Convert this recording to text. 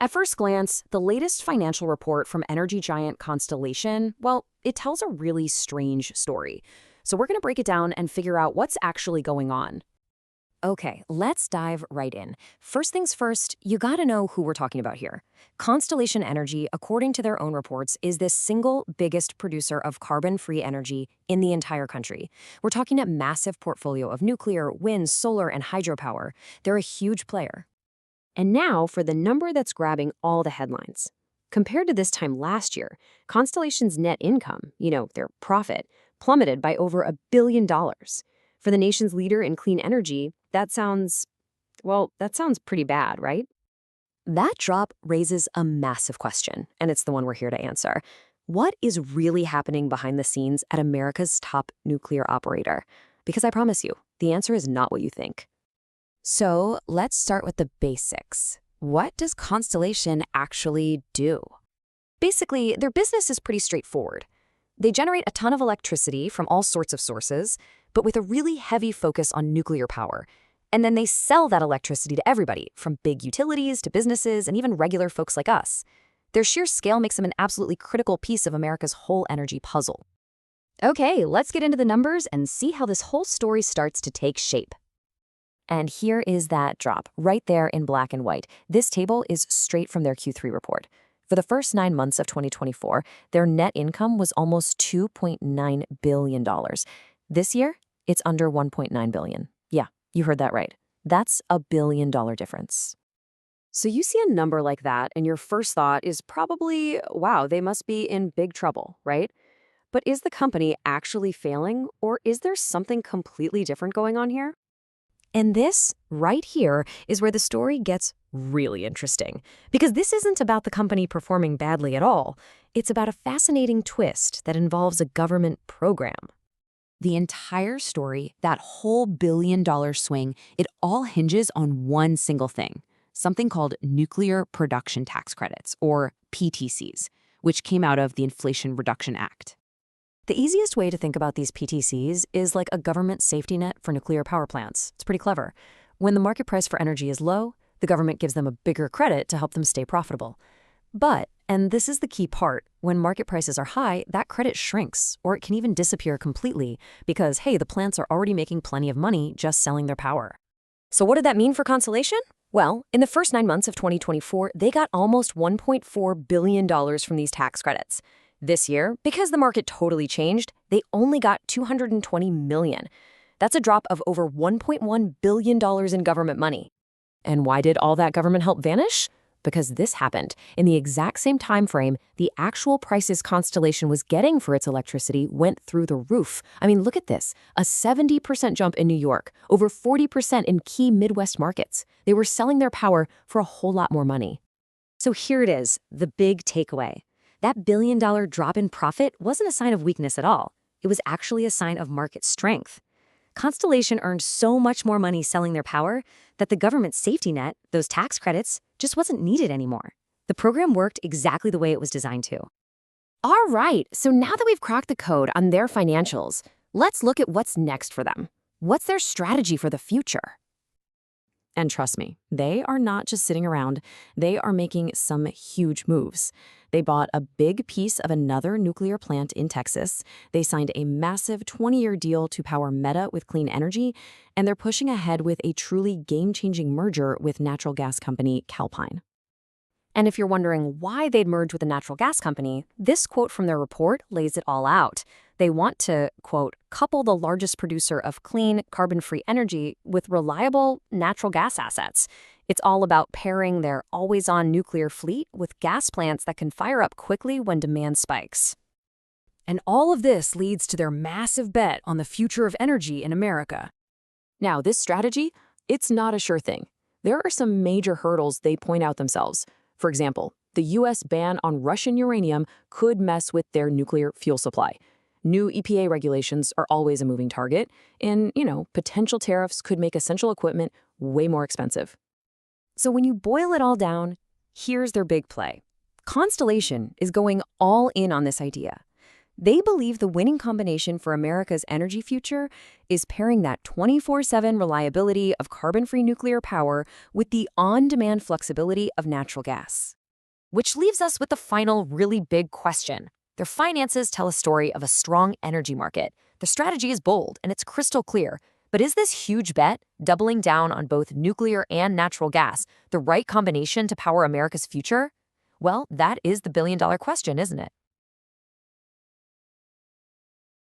At first glance, the latest financial report from energy giant Constellation, well, it tells a really strange story. So we're going to break it down and figure out what's actually going on. Okay, let's dive right in. First things first, you gotta know who we're talking about here. Constellation Energy, according to their own reports, is the single biggest producer of carbon-free energy in the entire country. We're talking a massive portfolio of nuclear, wind, solar, and hydropower. They're a huge player. And now for the number that's grabbing all the headlines. Compared to this time last year, Constellation's net income, their profit, plummeted by over $1 billion. For the nation's leader in clean energy, that sounds pretty bad, right? That drop raises a massive question, and it's the one we're here to answer. What is really happening behind the scenes at America's top nuclear operator? Because I promise you, the answer is not what you think. So let's start with the basics. What does Constellation actually do? Basically, their business is pretty straightforward. They generate a ton of electricity from all sorts of sources, but with a really heavy focus on nuclear power. And then they sell that electricity to everybody, from big utilities to businesses and even regular folks like us. Their sheer scale makes them an absolutely critical piece of America's whole energy puzzle. Okay, let's get into the numbers and see how this whole story starts to take shape. And here is that drop, right there in black and white. This table is straight from their Q3 report. For the first 9 months of 2024, their net income was almost $2.9 billion. This year, it's under $1.9 billion. Yeah, you heard that right. That's a $1 billion difference. So you see a number like that, and your first thought is probably, wow, they must be in big trouble, right? But is the company actually failing, or is there something completely different going on here? And this, right here, is where the story gets really interesting. Because this isn't about the company performing badly at all. It's about a fascinating twist that involves a government program. The entire story, that whole $1 billion swing, it all hinges on one single thing, something called Nuclear Production Tax Credits, or PTCs, which came out of the Inflation Reduction Act. The easiest way to think about these PTCs is like a government safety net for nuclear power plants. It's pretty clever. When the market price for energy is low, the government gives them a bigger credit to help them stay profitable. But, and this is the key part, when market prices are high, that credit shrinks, or it can even disappear completely because, hey, the plants are already making plenty of money just selling their power. So what did that mean for Constellation? Well, in the first 9 months of 2024, they got almost $1.4 billion from these tax credits. This year, because the market totally changed, they only got $220 million. That's a drop of over $1.1 billion in government money. And why did all that government help vanish? Because this happened. In the exact same time frame, the actual prices Constellation was getting for its electricity went through the roof. I mean, look at this. A 70% jump in New York, over 40% in key Midwest markets. They were selling their power for a whole lot more money. So here it is, the big takeaway. That $1 billion drop in profit wasn't a sign of weakness at all. It was actually a sign of market strength. Constellation earned so much more money selling their power that the government safety net, those tax credits, just wasn't needed anymore. The program worked exactly the way it was designed to. All right, so now that we've cracked the code on their financials, let's look at what's next for them. What's their strategy for the future? And trust me, they are not just sitting around. They are making some huge moves. They bought a big piece of another nuclear plant in Texas. They signed a massive 20-year deal to power Meta with clean energy, and they're pushing ahead with a truly game-changing merger with natural gas company Calpine. And if you're wondering why they'd merge with a natural gas company, this quote from their report lays it all out. They want to, quote, couple the largest producer of clean, carbon-free energy with reliable natural gas assets. It's all about pairing their always-on nuclear fleet with gas plants that can fire up quickly when demand spikes. And all of this leads to their massive bet on the future of energy in America. Now, this strategy, it's not a sure thing. There are some major hurdles they point out themselves. For example, the U.S. ban on Russian uranium could mess with their nuclear fuel supply. New EPA regulations are always a moving target, and, potential tariffs could make essential equipment way more expensive. So when you boil it all down, here's their big play. Constellation is going all in on this idea. They believe the winning combination for America's energy future is pairing that 24/7 reliability of carbon-free nuclear power with the on-demand flexibility of natural gas. Which leaves us with the final really big question. Their finances tell a story of a strong energy market. Their strategy is bold and it's crystal clear. But is this huge bet, doubling down on both nuclear and natural gas, the right combination to power America's future? Well, that is the billion-dollar question, isn't it?